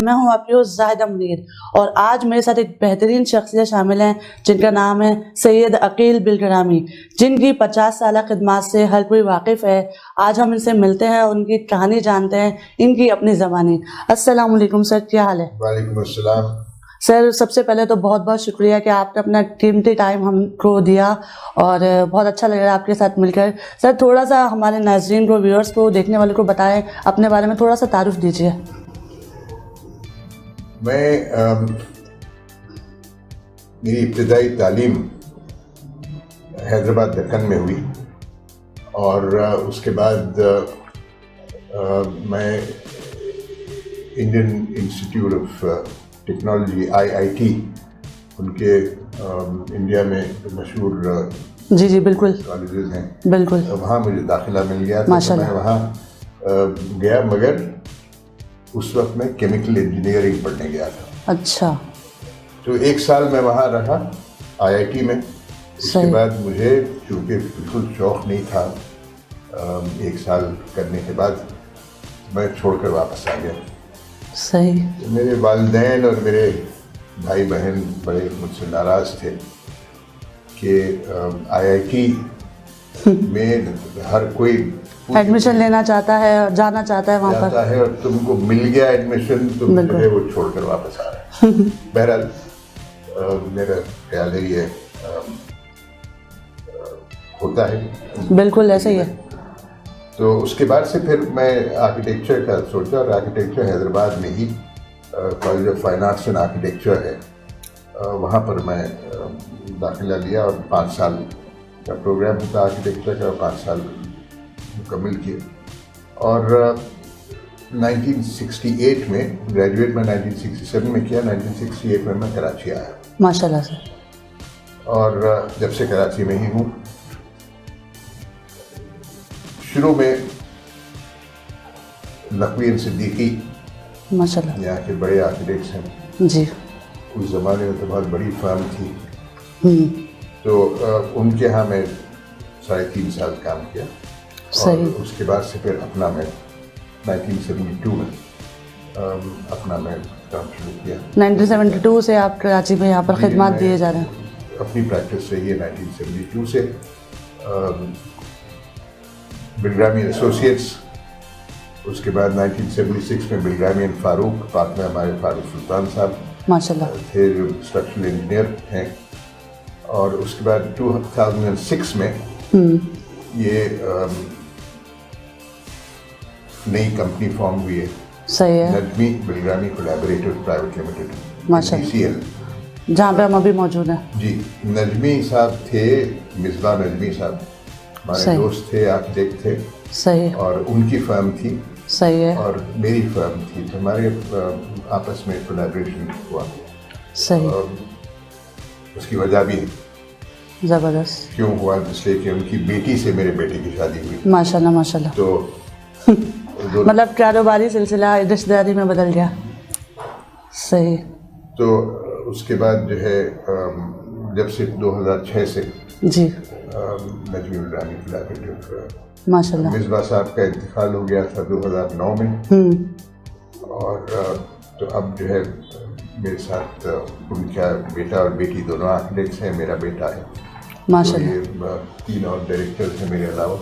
मैं हूं आपकी होस्ट ज़ाहिदा मुनीर और आज मेरे साथ एक बेहतरीन शख्सियत शामिल हैं जिनका नाम है सैयद अकील बिलग्रामी, जिनकी 50 साल खिदमत से हर कोई वाकिफ़ है। आज हम इनसे मिलते हैं, उनकी कहानी जानते हैं, इनकी अपनी ज़बानी। अस्सलाम वालेकुम सर, क्या हाल है? वालेकुम अस्सलाम। सर, सबसे पहले तो बहुत बहुत शुक्रिया कि आपने अपना कीमती टाइम हमको दिया और बहुत अच्छा लग रहा है आपके साथ मिलकर। सर, थोड़ा सा हमारे नाज़रीन को, व्यूअर्स को, देखने वालों को बताएं, अपने बारे में थोड़ा सा तारुफ दीजिए। मैं मेरी इब्तिदाई तालीम हैदराबाद दक्कन में हुई और उसके बाद मैं Indian institute of technology IIT, उनके इंडिया में मशहूर जी बिल्कुल कॉलेजेस हैं, बिल्कुल, वहाँ मुझे दाखिला मिल गया। तो मैं वहाँ गया, मगर उस वक्त मैं केमिकल इंजीनियरिंग पढ़ने गया था। अच्छा। तो 1 साल मैं वहाँ रहा IIT में। उसके बाद मुझे चूँकि बिल्कुल शौक़ नहीं था, 1 साल करने के बाद मैं छोड़कर वापस आ गया। सही। मेरे वालिदैन और मेरे भाई बहन बड़े मुझसे नाराज़ थे कि IIT में हर कोई एडमिशन लेना चाहता है और जाना चाहता है वहाँ पर है, और तुमको मिल गया एडमिशन, तुम जो है वो छोड़कर वापस आ रहे हैं। बहरहाल मेरा ख्याल है ये होता है, बिल्कुल ऐसे ही है। तो उसके बाद से फिर मैं आर्किटेक्चर का सोचा, और आर्किटेक्चर हैदराबाद में ही college of finance and architecture है, वहाँ पर मैं दाखिला लिया और 5 साल का प्रोग्राम था आर्किटेक्चर का, 5 साल मुकम्मल किए। और 1968 में ग्रेजुएट में 1967 में किया, 1968 में मैं कराची आया। माशाल्लाह सर। और जब से कराची में ही हूँ। शुरू में नकवी सिद्दीकी माशाल्लाह यहाँ के बड़े आर्किटेक्ट्स हैं जी, उस ज़माने में तो बहुत बड़ी फर्म थी, तो उनके यहाँ मैं 3.5 साल काम किया। और उसके बाद से फिर अपना मैं 1972 में अपना मैं काम शुरू किया। 1972 से आप कराची में यहाँ पर खिदमत दिए जा रहे हैं? अपनी प्रैक्टिस से ये 1972 से बिलग्रामी एसोसिएट्स, उसके बाद 1976 में बिलग्रामी एंड फारूक, बाद में हमारे फारूक सुल्तान साहब माशाल्लाह थे जो स्ट्रक्चरल इंजीनियर हैं। और उसके बाद 2006 में ये नई कंपनी फॉर्म हुई है, सही है, Najmi Bilgrami collaborative private limited, माशाल्लाह, NBCL, जहाँ पे हम अभी मौजूद हैं। जी, नजमी साहब थे, मिसबा नजमी साहब हमारे दोस्त थे, आर्किटेक्ट थे। सही। और उनकी फर्म थी। सही है। और मेरी फर्म थी, तो हमारे आपस में कोलैबोरेशन हुआ। सही। उसकी वजह भी ज़बरदस्त। क्यों हुआ? इसलिए कि उनकी बेटी से मेरे बेटे की शादी हुई। माशाल्लाह माशाल्लाह। तो मतलब कारोबारी सिलसिला रिश्तेदारी में बदल गया। सही। तो उसके बाद जो है जब से 2006 से जी नजमी बिलग्रामी कोलैबोरेटिव, माशाल्लाह, मिसबा साहब का इंतकाल हो गया था 2009 में। और तो अब जो है मेरे साथ उनका बेटा और बेटी दोनों आर्किटेक्ट्स हैं, मेरा बेटा है माशाल्लाह। तो ये 3 और डायरेक्टर्स हैं मेरे अलावा।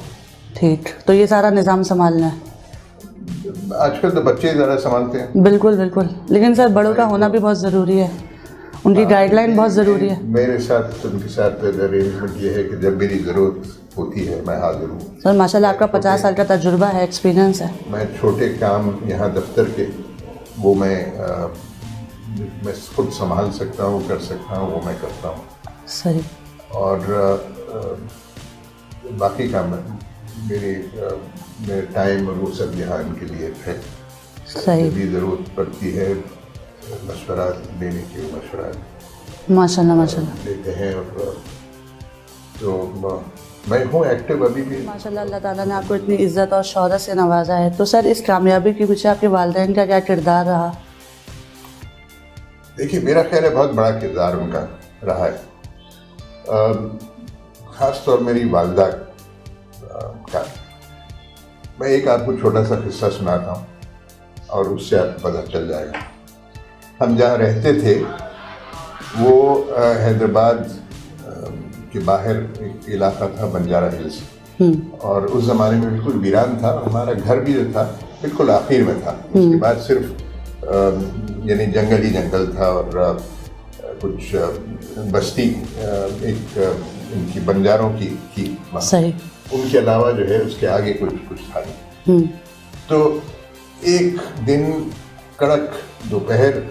ठीक, तो ये सारा निज़ाम संभालना है। आजकल तो बच्चे ज़्यादा संभालते हैं। बिल्कुल बिल्कुल, लेकिन सर बड़ों का होना भी बहुत ज़रूरी है, उनकी गाइडलाइन बहुत ज़रूरी है। मेरे साथ उनके साथ अरेंजमेंट ये है कि जब मेरी ज़रूरत होती है मैं हाजिर हूँ। सर माशाल्लाह, आपका 50 साल का तजुर्बा है, एक्सपीरियंस है। मैं छोटे काम यहाँ दफ्तर के वो मैं खुद संभाल सकता हूँ, कर सकता हूँ, वो मैं करता हूँ। सही। और बाकी काम मेरे टाइम और वो सब यहाँ इनके लिए है। सही। भी ज़रूरत पड़ती है मशवरा देने की, मशवरा माशाल्लाह माशाल्लाह देते हैं। और तो मैं हूँ एक्टिव अभी भी माशाल्लाह। अल्लाह ताला ने आपको इतनी इज्जत और शोहरत से नवाजा है, तो सर इस कामयाबी के पीछे आपके वालिदैन का क्या किरदार रहा? देखिए, मेरा ख्याल है बहुत बड़ा किरदार उनका रहा है, ख़ास तौर मेरी वालिदा का। मैं एक आपको छोटा सा किस्सा सुनाता हूँ और उससे आपको पता चल जाएगा। हम जहाँ रहते थे वो हैदराबाद के बाहर एक इलाका था बंजारा हिल्स, और उस ज़माने में बिल्कुल वीरान था। हमारा घर भी जो था बिल्कुल आखिर में था। उसके बाद सिर्फ यानी जंगल ही जंगल था, और कुछ बस्ती एक इनकी बंजारों की थी सही। उनके अलावा जो है उसके आगे कुछ था नहीं। तो एक दिन कड़क दोपहर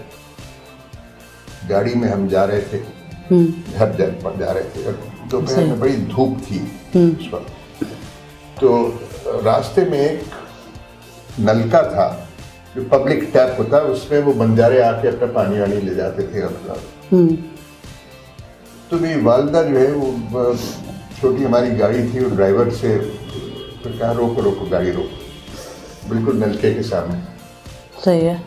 गाड़ी में हम जा रहे थे, घर जा रहे थे, और दोपहर में बड़ी धूप थी उस वक्त। तो रास्ते में एक नलका था जो पब्लिक टैप होता है, उसमें वो बंजारे आके अपना पानी वानी ले जाते थे अपना। तो मेरी वालदा जो है वो छोटी हमारी गाड़ी थी, वो ड्राइवर से फिर कहा रोको रोको गाड़ी रोको, बिल्कुल नलके के सामने। सही है।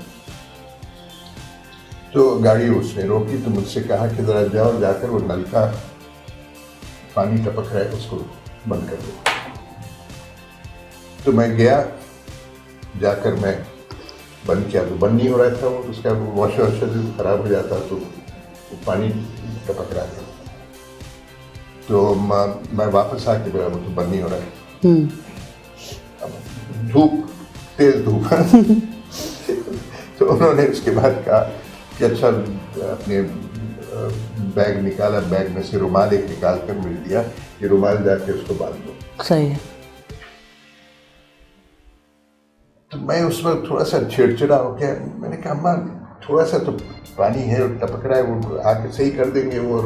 तो गाड़ी उसने रोकी तो मुझसे कहा कि ज़रा जाओ, जाकर वो नलका पानी टपक रहा है उसको बंद कर दो। तो मैं गया, जाकर मैं बंद किया तो बंद नहीं हो रहा था वो, उसका वॉशर से खराब हो जाता तो वो पानी टपक रहा था। तो मैं वापस आके बोला वो तो बंद नहीं हो रहा है। अब धूप, तेज धूप तो उन्होंने उसके बाद कहा कि अच्छा, अपने बैग निकाला, बैग में से रुमाल एक निकाल कर मुझे दिया कि रुमाल जाके उसको बांध दो। सही है। तो मैं उस वक्त थोड़ा सा चिड़चिड़ा हो गया। मैंने कहा अम्मा थोड़ा सा तो पानी है और टपक रहा है, वो आके सही कर देंगे वो।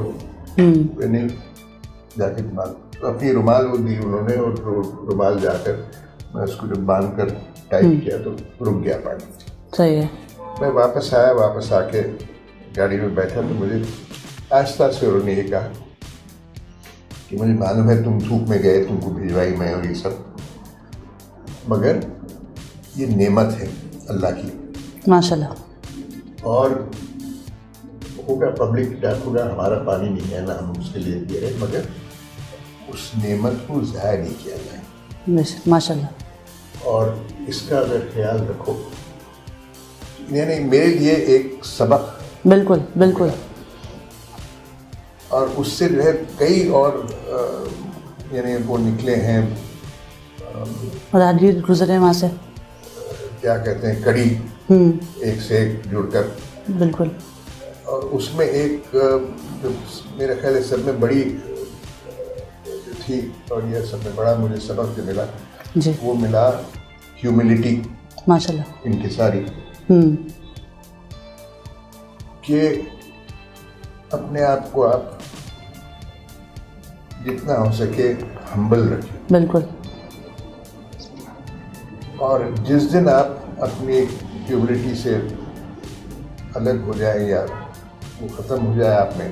मैंने जाके अपनी रुमाल वो दी उन्होंने, और रुमाल जाकर मैं उसको जब बांध कर टाइट किया तो रुक गया पानी। सही है। मैं वापस आया, वापस आके गाड़ी में बैठा तो मुझे आस्ता से उन्होंने ये कहा कि मुझे मालूम है तुम धूप में गए, तुमको भिजवाई मैं और ये सब, मगर ये नेमत है अल्लाह की माशाल्लाह। और होगा पब्लिक टैप होगा, हमारा पानी नहीं है ना हम उसके लिए दे रहे, मगर उस नेमत को ज़ाया नहीं किया जाए माशाल्लाह। और इसका अगर ख्याल रखो, यानी मेरे लिए एक सबक। बिल्कुल बिल्कुल। और उससे जो है कई और यानी वो निकले हैं, राहगीर गुजरे वहाँ से, क्या कहते हैं, कड़ी एक से एक जुड़कर। बिल्कुल। और उसमें एक जो मेरा ख्याल है सब में बड़ी थी, और यह सब में बड़ा मुझे सबक जो मिला जी, वो मिला ह्यूमिलिटी माशाल्लाह। इनकी सारी, कि अपने आप को आप जितना हो सके हम्बल रखें। बिल्कुल। और जिस दिन आप अपनी ह्यूमिलिटी से अलग हो जाए या वो ख़त्म हो जाए आप में,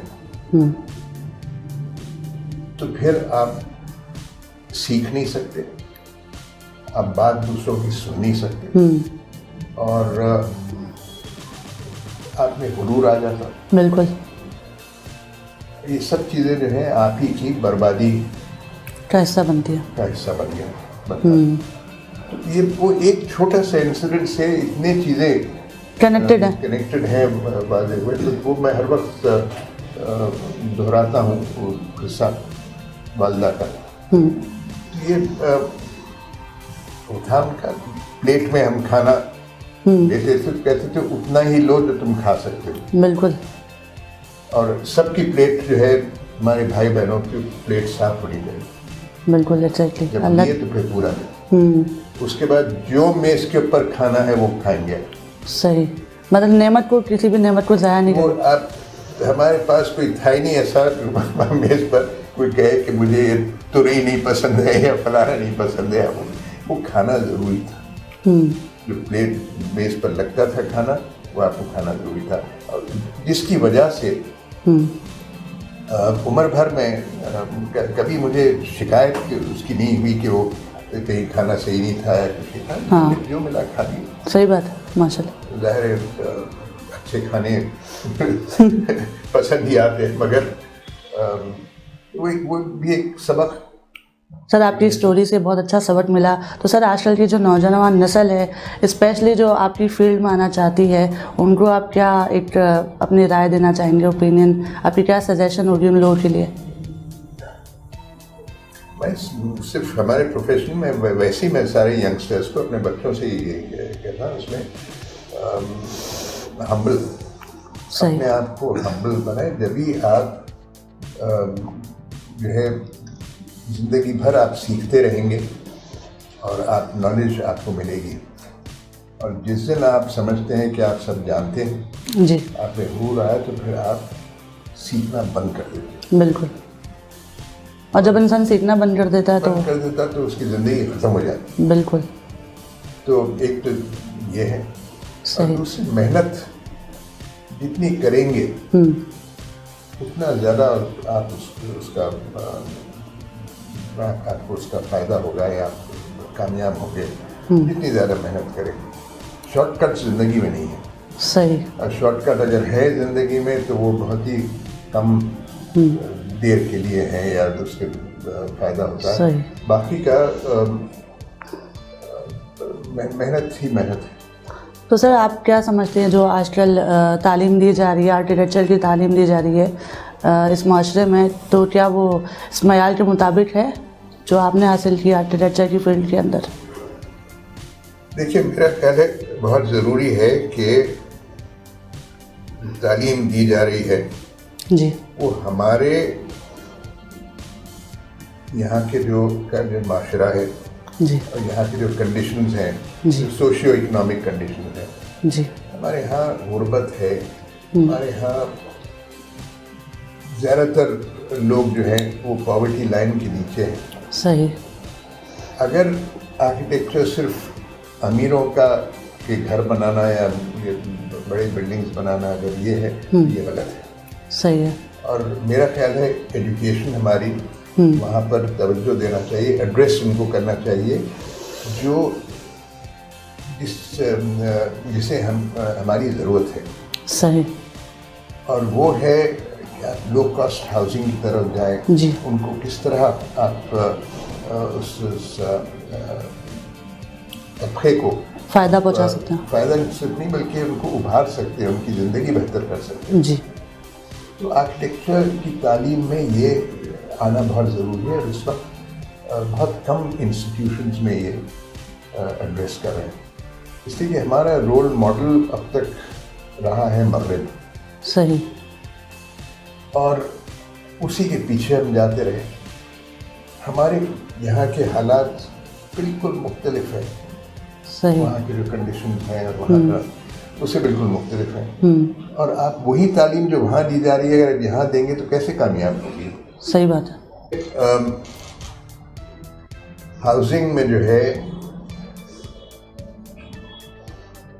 तो फिर आप सीख नहीं सकते, आप बात दूसरों की सुन नहीं सकते, और आप में हुरूर आ जाता। बिल्कुल। ये सब चीज़ें जो हैं आप ही की बर्बादी का हिस्सा बनती है, का हिस्सा बन गया। तो ये वो एक छोटा सा इंसिडेंट से इतने चीज़ें कनेक्टेड हैं वाजे हुए, तो वो मैं हर वक्त दोहराता हूँ वो किस्सा वालदा का। ये था उनका, प्लेट में हम खाना लेते थे तो कहते थे उतना ही लो जो तुम खा सकते हो। बिल्कुल। और सबकी प्लेट जो है हमारे भाई बहनों की प्लेट साफ होनी चाहिए। बिल्कुल एग्जैक्टली। जब लिए तो फिर पूरा दे, उसके बाद जो मेज़ के ऊपर खाना है वो खाएंगे। सही, मतलब नेमत को, किसी भी नेमत को ज़ाया नहीं वो आप, हमारे पास कोई था ही नहीं ऐसा मेज़ पर कोई कहे कि मुझे ये तुरई नहीं पसंद है या फलाना नहीं पसंद है। वो खाना ज़रूरी था, जो प्लेट मेज़ पर लगता था खाना वो आपको खाना ज़रूरी था। और जिसकी वजह से उम्र भर में कभी मुझे शिकायत उसकी नहीं हुई कि वो कहीं खाना सही नहीं था या कुछ था। हाँ। जो मिला खा लिया। सही बात है, माशाल्लाह। ज़ाहिर है अच्छे खाने पसंद ही आते हैं, मगर वो भी एक सबक सर आपकी स्टोरी से बहुत अच्छा सबक मिला। तो सर आजकल की जो नौजवान नस्ल है, स्पेशली जो आपकी फील्ड में आना चाहती है, उनको आप क्या एक अपनी राय देना चाहेंगे, ओपिनियन आपकी क्या सजेशन होगी उन लोगों के लिए? मैं सिर्फ हमारे प्रोफेशन में वैसे ही मैं सारे यंगस्टर्स को अपने बच्चों से ये कहता हूँ, उसमें हम्बल, अपने आप को हम्बल बनाए। जब भी आप जो है ज़िंदगी भर आप सीखते रहेंगे और आप नॉलेज आपको मिलेगी, और जिस दिन आप समझते हैं कि आप सब जानते हैं जी, आप में हुरूर आया, तो फिर आप सीखना बंद कर देते हैं। बिल्कुल। और जब इंसान सीखना बंद कर देता है तो उसकी ज़िंदगी ख़त्म हो जाती है। बिल्कुल। तो एक तो ये है, और दूसरी मेहनत जितनी करेंगे उतना ज़्यादा आप आपको उसका फ़ायदा होगा, या आप कामयाब होंगे। जितनी ज़्यादा मेहनत करेंगे, शॉर्टकट ज़िंदगी में नहीं है। सही। और शॉर्टकट अगर है ज़िंदगी में तो वो बहुत ही कम देर के लिए है, या उसके फ़ायदा होता है। बाकी का मेहनत ही मेहनत है। तो सर आप क्या समझते हैं, जो आजकल तालीम दी जा रही है, आर्किटेक्चर की तालीम दी जा रही है इस माशरे में, तो क्या वो इस मयार के मुताबिक है जो आपने हासिल किया आर्किटेक्चर की फील्ड के अंदर? देखिए, मेरा ख्याल है बहुत ज़रूरी है कि तालीम दी जा रही है जी, वो हमारे यहाँ के जो माशरा है जी, और यहाँ के जो कंडीशंस हैं, जो सोशियो इकोनॉमिक कंडीशंस हैं जी, हमारे यहाँ गुर्बत है। हमारे यहाँ ज़्यादातर लोग जो हैं वो पॉवर्टी लाइन के नीचे हैं। सही। अगर आर्किटेक्चर सिर्फ अमीरों का के घर बनाना या ये बड़े बिल्डिंग्स बनाना अगर ये है, ये गलत है। सही है। और मेरा ख्याल है एजुकेशन हमारी वहाँ पर तवज्जो देना चाहिए, एड्रेस उनको करना चाहिए जो जिसे हमारी ज़रूरत है। सही। और वो है लो कॉस्ट हाउसिंग की तरफ जाए। जी, उनको किस तरह आप उस तबके को फ़ायदा पहुंचा सकते हैं। फ़ायदा सिर्फ नहीं बल्कि उनको उभार सकते हैं, उनकी ज़िंदगी बेहतर कर सकते हैं। जी। तो आर्किटेक्चर की तालीम में ये आना बहुत ज़रूरी है, और इस वक्त बहुत कम इंस्टीट्यूशंस में ये एड्रेस कर रहे हैं। इसलिए कि हमारा रोल मॉडल अब तक रहा है मगरिब। सही। और उसी के पीछे हम जाते रहे। हमारे यहाँ के हालात बिल्कुल मुख्तलिफ हैं। सही। वहाँ के जो कंडीशन हैं और वहाँ का उससे बिल्कुल मुख्तलिफ हैं। और आप वही तालीम जो वहाँ दी जा रही है अगर यहाँ देंगे तो कैसे कामयाब होगी? सही बात है। हाउसिंग में जो है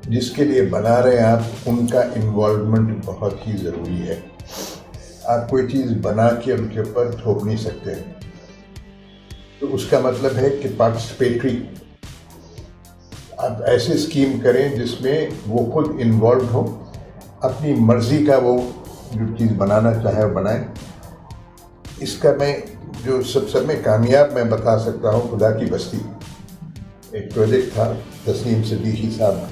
जिसके लिए बना रहे हैं आप, उनका इन्वॉल्वमेंट बहुत ही ज़रूरी है। आप कोई चीज़ बना के उनके ऊपर थोप नहीं सकते हैं। तो उसका मतलब है कि पार्टिसिपेटरी आप ऐसे स्कीम करें जिसमें वो खुद इन्वॉल्व हो, अपनी मर्ज़ी का वो जो चीज़ बनाना चाहे वो बनाए। इसका मैं जो सब में कामयाब मैं बता सकता हूँ, खुदा की बस्ती एक प्रोजेक्ट था, तस्नीम सिद्दीकी साहब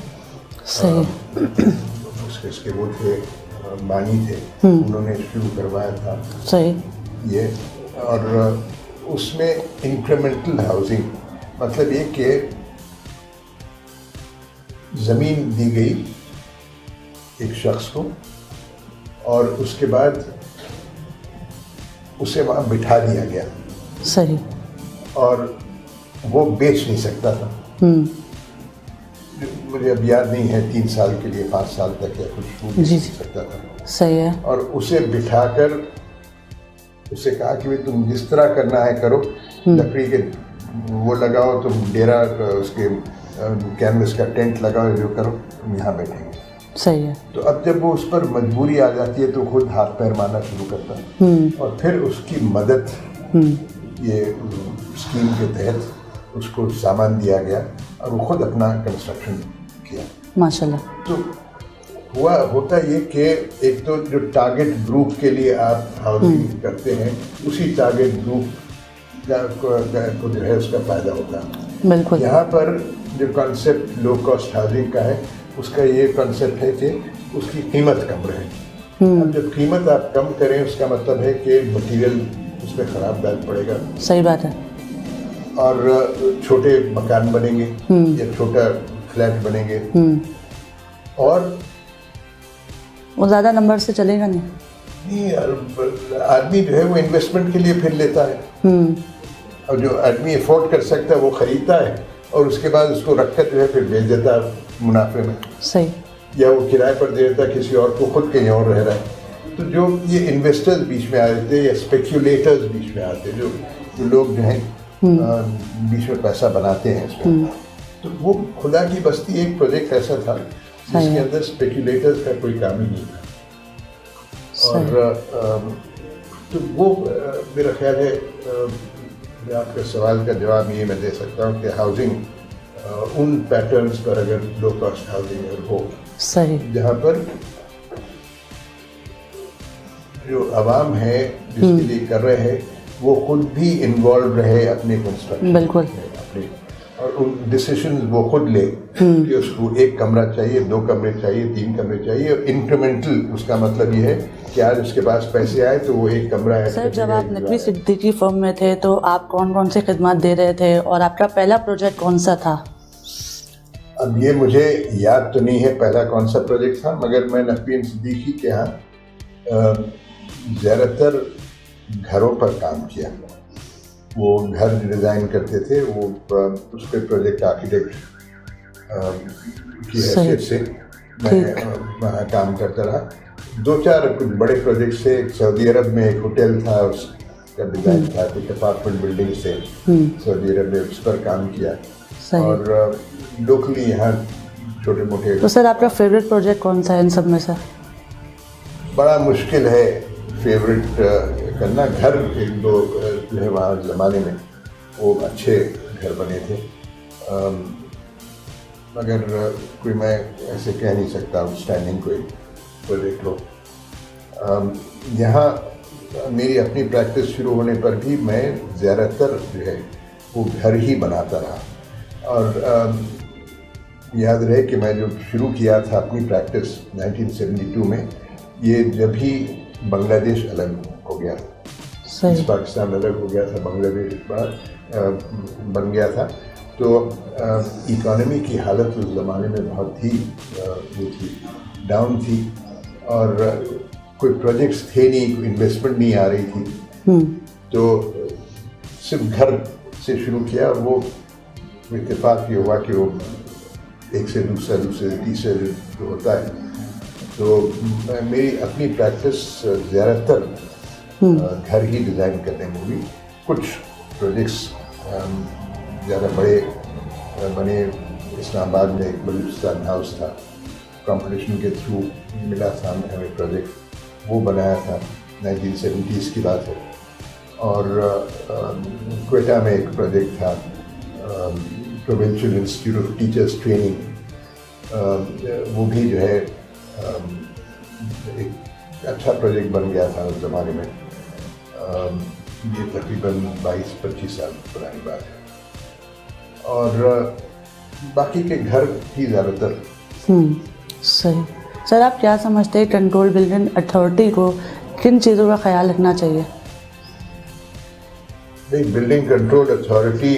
उसके वो थे, बानी थे, उन्होंने शुरू करवाया था। सही। ये और उसमें इंक्रीमेंटल हाउसिंग मतलब ये कि ज़मीन दी गई एक शख्स को और उसके बाद उसे वहाँ बिठा दिया गया। सही। और वो बेच नहीं सकता था। मुझे अब याद नहीं है, 3 साल के लिए 5 साल तक या कुछ वो बेच नहीं सकता था। सही है। और उसे बिठाकर उसे कहा कि भाई तुम जिस तरह करना है करो, लकड़ी के वो लगाओ, तुम डेरा उसके कैनवस का टेंट लगाओ, जो करो, तुम यहाँ बैठेंगे। सही है। तो अब जब वो उस पर मजबूरी आ जाती है तो खुद हाथ पैर मारना शुरू करता है। और फिर उसकी मदद ये स्कीम के तहत उसको सामान दिया गया और वो खुद अपना कंस्ट्रक्शन किया। माशाल्लाह। तो होता ये कि एक तो जो टारगेट ग्रुप के लिए आप हाउसिंग करते हैं, उसी टारगेट ग्रुप को जो है उसका फ़ायदा होता है। बिल्कुल। यहाँ पर जो कॉन्सेप्ट लो कॉस्ट हाउसिंग का है, उसका ये कॉन्सेप्ट है कि उसकी कीमत कम रहे। अब जब कीमत आप कम करें, उसका मतलब है कि मटेरियल उसमें ख़राब दाग पड़ेगा। सही बात है। और छोटे मकान बनेंगे या छोटा फ्लैट बनेंगे और वो ज़्यादा नंबर से चलेगा नहीं। आदमी जो है वो इन्वेस्टमेंट के लिए फिर लेता है और जो आदमी अफोर्ड कर सकता है वो खरीदता है और उसके बाद उसको रखकर जो है फिर बेच देता है मुनाफे में। सही। या वो किराए पर दे देता है किसी और को, खुद कहीं और रह रहा है। तो जो ये इन्वेस्टर्स बीच में आ जाते हैं या स्पेक्यूलेटर्स बीच में आते हैं, जो लोग जो हैं बीच में पैसा बनाते हैं इसमें, तो वो खुदा की बस्ती एक प्रोजेक्ट ऐसा था जिसके अंदर स्पेक्यूलेटर्स का कोई काम ही नहीं था। और तो वो मेरा ख्याल है आपके सवाल का जवाब ये मैं दे सकता हूँ कि हाउसिंग उन पैटर्न्स पर अगर लो कॉस्ट हाउसिंग अगर हो सही, जहाँ पर जो आवाम है जिसके लिए कर रहे हैं वो खुद भी इन्वॉल्व रहे अपने कंस्ट्रक्शन बिल्कुल में, अपने और उन डिसीजन वो खुद ले कि उसको एक कमरा चाहिए, 2 कमरे चाहिए, 3 कमरे चाहिए। और इंक्रीमेंटल उसका मतलब ये है कि आज उसके पास पैसे आए तो वो एक कमरा है। सर, जब आप नकवी सिद्दीकी फर्म में थे तो आप कौन कौन से खिदमत दे रहे थे और आपका पहला प्रोजेक्ट कौन सा था? अब ये मुझे याद तो नहीं है पहला कौन सा प्रोजेक्ट था, मगर मैं नकवी सिद्दीकी के यहाँ ज़्यादातर घरों पर काम किया। वो घर डिज़ाइन करते थे, वो उस पर प्रोजेक्ट आर्किटेक्ट की हैसियत से मैं वहाँ काम करता रहा। 2-4 कुछ बड़े प्रोजेक्ट से, सऊदी अरब में एक होटल था उसका डिज़ाइन था, कुछ अपार्टमेंट बिल्डिंग से सऊदी अरब में उस पर काम किया। और लोकली यहाँ छोटे मोटे। तो सर आपका फेवरेट प्रोजेक्ट कौन सा है इन सब में से? बड़ा मुश्किल है फेवरेट करना। घर 1-2 जो है वहाँ ज़माने में वो अच्छे घर बने थे, मगर कोई मैं ऐसे कह नहीं सकता आउटस्टैंडिंग कोई प्रोजेक्ट हो। यहाँ मेरी अपनी प्रैक्टिस शुरू होने पर भी मैं ज़्यादातर जो है वो घर ही बनाता रहा। और याद रहे कि मैं जो शुरू किया था अपनी प्रैक्टिस 1972 में, ये जब ही बांग्लादेश अलग हो गया, पाकिस्तान अलग हो गया था, बांग्लादेश बन गया था, तो इकोनॉमी की हालत उस ज़माने में बहुत ही वो थी, डाउन थी और कोई प्रोजेक्ट्स थे नहीं, कोई इन्वेस्टमेंट नहीं आ रही थी। तो सिर्फ घर से शुरू किया। वो इत्तेफाक ये हुआ कि वो एक से दूसरे से तीसरे जो होता है, तो मेरी अपनी प्रैक्टिस ज़्यादातर घर ही डिज़ाइन करने में हुई। कुछ प्रोजेक्ट्स ज़्यादा बड़े बने। इस्लामाबाद में एक बलूचिस्तान हाउस था, कंपटीशन के थ्रू मिला था हमें प्रोजेक्ट, वो बनाया था, 1970s की बात है। और क्वेटा में एक प्रोजेक्ट था, provincial institute of teachers training, वो भी जो है एक अच्छा प्रोजेक्ट बन गया था उस ज़माने में। ये तकरीबन 22-25 साल पुरानी बात है। और बाकी के घर ही ज़्यादातर। सही। सर आप क्या समझते हैं कंट्रोल बिल्डिंग अथॉरिटी को किन चीज़ों का ख्याल रखना चाहिए? नहीं, बिल्डिंग कंट्रोल अथॉरिटी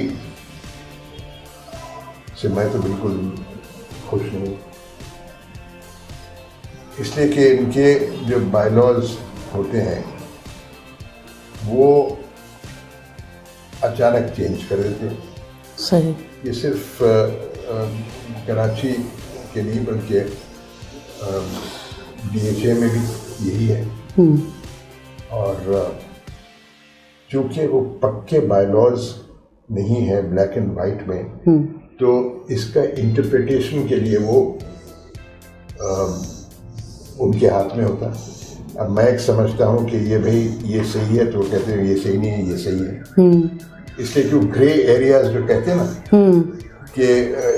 से मैं तो बिल्कुल खुश नहीं, इसलिए कि इनके जो बायलॉज होते हैं वो अचानक चेंज कर देते हैं। सही। ये सिर्फ कराची के नहीं बल्कि DHA में भी यही है। और चूँकि वो पक्के बायलॉज नहीं है ब्लैक एंड वाइट में, तो इसका इंटरप्रिटेशन के लिए वो उनके हाथ में होता है। अब मैं एक समझता हूँ कि ये भाई ये सही है, तो कहते हैं ये सही नहीं है, ये सही है। इसलिए जो ग्रे एरियाज जो कहते हैं ना कि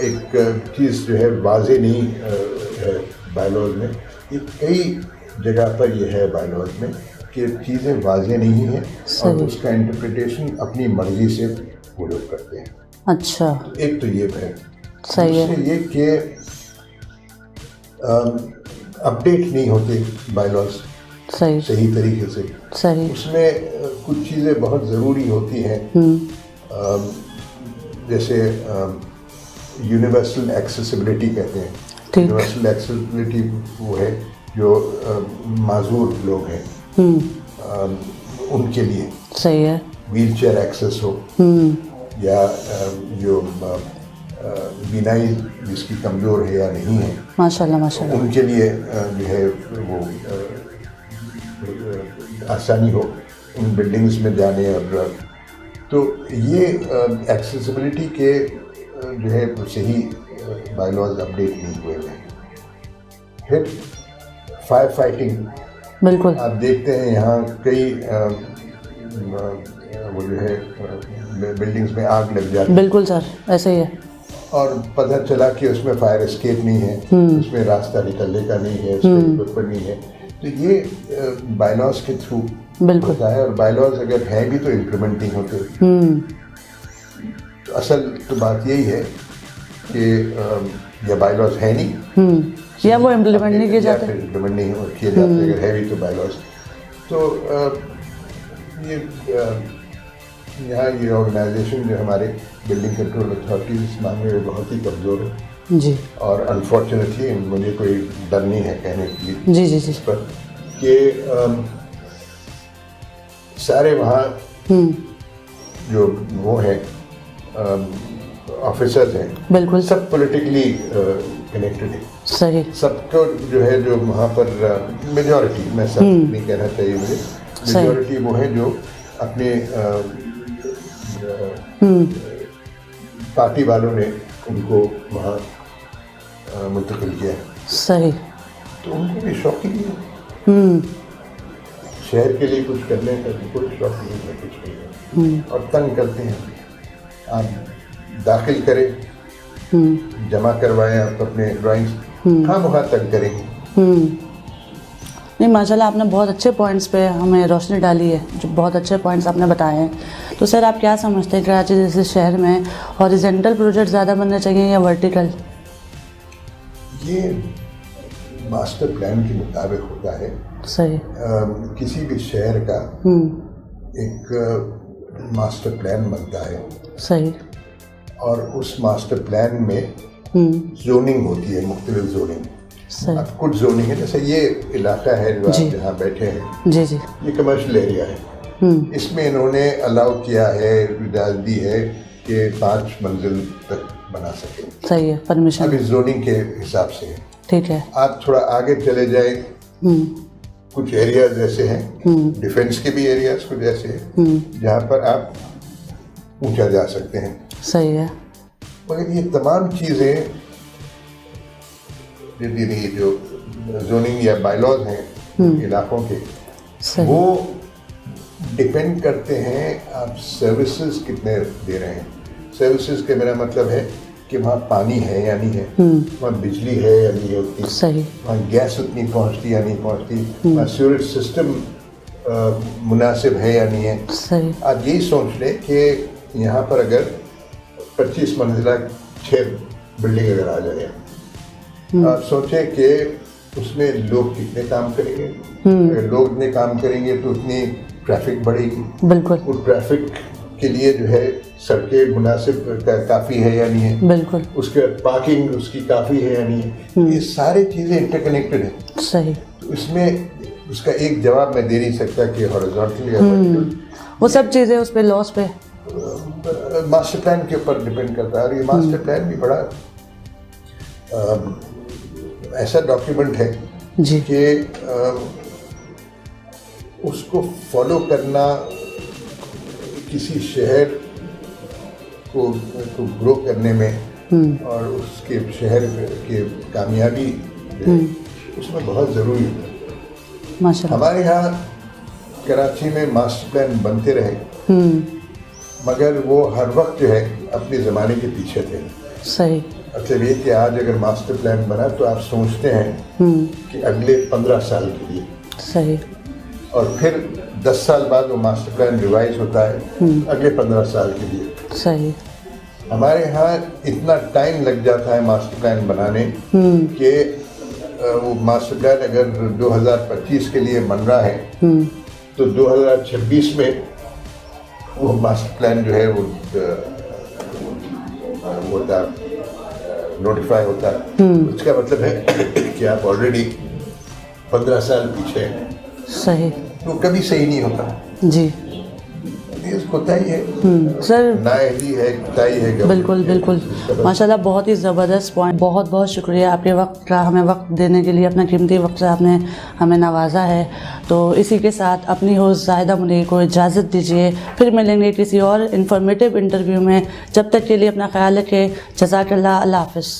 एक चीज़ जो है वाजे नहीं है बायलॉज में, ये कई जगह पर ये है बायलॉज में कि चीज़ें वाज़ेह नहीं हैं और सही। उसका इंटरप्रिटेशन अपनी मर्जी से वो लोग करते हैं। अच्छा, एक तो ये है। सही है। दूसरे ये कि अपडेट नहीं होते बायलॉज सही सही तरीके से। सही। उसमें कुछ चीज़ें बहुत ज़रूरी होती हैं, जैसे यूनिवर्सल एक्सेसिबिलिटी कहते हैं। ठीक। यूनिवर्सल एक्सेसिबिलिटी वो है जो माजूर लोग हैं उनके लिए सही है। व्हील चेयर एक्सेस हो या जो बीनाई जिसकी कमज़ोर है या नहीं है माशाल्लाह माशाल्लाह। उनके लिए जो है वो आसानी हो उन बिल्डिंग्स में जाने। और तो ये एक्सेसिबिलिटी के जो है सही बायलॉज अपडेट नहीं हुए हैं। फिर फायर फाइटिंग, बिल्कुल आप देखते हैं यहाँ कई वो जो है बिल्डिंग्स में आग लग जाती है बिल्कुल सर, ऐसे ही है। और पता चला कि उसमें फायर एस्केप नहीं है, उसमें रास्ता निकलने का नहीं है, उसमें ऊपर नहीं है। तो ये बायलॉज के थ्रू बिल्कुल। होता है, और बायलॉज अगर है भी तो इम्प्लीमेंट नहीं होते। तो असल तो बात यही है कि या बायलॉज है नहीं या वो इम्प्लीमेंट नहीं किए जाते। इम्प्लीमेंट नहीं किए जाते। अगर है भी तो बायलॉज तो ये यहाँ ये ऑर्गेनाइजेशन जो हमारे बिल्डिंग कंट्रोल अथॉरिटी इस मामले में बहुत ही कमज़ोर है जी और अनफॉर्चुनेटली मुझे कोई डर नहीं है कहने के लिए जी जी जी। इस पर कि सारे वहाँ जो वो हैं ऑफिसर्स हैं बिल्कुल सब पॉलिटिकली कनेक्टेड है। सही। सबको जो है जो वहाँ पर मेजॉरिटी, मैं सब नहीं कहना चाहिए मुझे, मेजॉरिटी वो है जो अपने पार्टी वालों ने उनको वहाँ मुंतकिल किया है। सही। तो उनको भी शौक ही नहीं है शहर के लिए कुछ करने का, कोई शौक नहीं है, कुछ नहीं है और तंग करते हैं। आप दाखिल करें, जमा करवाएं आप अपने ड्राइंग्स, हम वहाँ तंग करेंगे। नहीं माशाल्लाह, आपने बहुत अच्छे पॉइंट्स पे हमें रोशनी डाली है, जो बहुत अच्छे पॉइंट्स आपने बताए हैं। तो सर आप क्या समझते हैं कराची जैसे शहर में हॉरिजॉन्टल प्रोजेक्ट ज़्यादा बनने चाहिए या वर्टिकल? ये मास्टर प्लान के मुताबिक होता है। सही। किसी भी शहर का एक मास्टर प्लान बनता है सही। और उस मास्टर प्लान में जोनिंग होती है, मुख्तलिफ जोनिंग। सही। अब कुछ जोनिंग है, जैसे ये इलाका है जो आप जहाँ बैठे हैं, जी जी, ये कमर्शियल एरिया है। इसमें इन्होंने अलाउ किया है, इजाज़त दी है कि 5 मंजिल तक बना सकें। सही है, परमिशन। अब इस जोनिंग के हिसाब से है। ठीक है। आप थोड़ा आगे चले जाए, कुछ एरियाज ऐसे हैं, डिफेंस के भी एरियाज कुछ ऐसे हैं जहाँ पर आप ऊंचा जा सकते हैं। सही है। मगर ये तमाम चीज़ें ये जो जोनिंग या बायलॉज हैं इलाकों के, सही। वो डिपेंड करते हैं आप सर्विसेज कितने दे रहे हैं। सर्विसेज के मेरा मतलब है कि वहाँ पानी है या नहीं है, वहाँ बिजली है या नहीं होती, सही। वहाँ गैस उतनी पहुँचती या नहीं पहुँचती, वहाँ सीवरेज सिस्टम मुनासिब है या नहीं है। सही। आप यही सोच लें कि यहाँ पर अगर 25 मंजिला 6 बिल्डिंग अगर आ जाए, आप सोचें कि उसमें लोग कितने काम करेंगे। अगर लोग इतने काम करेंगे तो उतनी ट्रैफिक बढ़ेगी। बिल्कुल। वो ट्रैफिक के लिए जो है सड़कें मुनासिब काफ़ी है या नहीं है, बिल्कुल। उसके बाद पार्किंग उसकी काफ़ी है या नहीं है। ये सारी चीज़ें इंटरकनेक्टेड हैं। सही। तो इसमें उसका एक जवाब मैं दे नहीं सकता कि हॉरिजॉन्टल या वर्टिकल, वो सब चीज़ें उस पे लॉस पे मास्टर प्लान के ऊपर डिपेंड करता है। और ये मास्टर प्लान भी बड़ा ऐसा डॉक्यूमेंट है जी कि उसको फॉलो करना किसी शहर को ग्रो करने में और उसके शहर के कामयाबी उसमें बहुत ज़रूरी है। माशाल्लाह। हमारे यहाँ कराची में मास्टर प्लान बनते रहे मगर वो हर वक्त जो है अपने ज़माने के पीछे थे। सही। मतलब ये कि आज अगर मास्टर प्लान बना तो आप सोचते हैं कि अगले 15 साल के लिए। सही। और फिर 10 साल बाद वो मास्टर प्लान रिवाइज होता है अगले 15 साल के लिए। सही। हमारे यहाँ इतना टाइम लग जाता है मास्टर प्लान बनाने कि वो मास्टर प्लान अगर 2025 के लिए बन रहा है तो 2026 में वो मास्टर प्लान जो है वो होता नोटिफाई होता है। उसका मतलब है कि आप ऑलरेडी 15 साल पीछे हैं। सही। तो कभी सही नहीं होता जी। ये होता ही है सर। नाअहली है, कोताही है। बिल्कुल बिल्कुल माशाल्लाह, बहुत ही ज़बरदस्त पॉइंट। बहुत बहुत शुक्रिया आपके वक्त का, हमें वक्त देने के लिए, अपना कीमती वक्त से आपने हमें नवाजा है। तो इसी के साथ अपनी होस्ट जाहिदा मुनीर को इजाज़त दीजिए, फिर मिलेंगे किसी और इन्फॉर्मेटिव इंटरव्यू में। जब तक के लिए अपना ख्याल रखें। जज़ाकल्लाह, अल्लाह हाफ़िज़।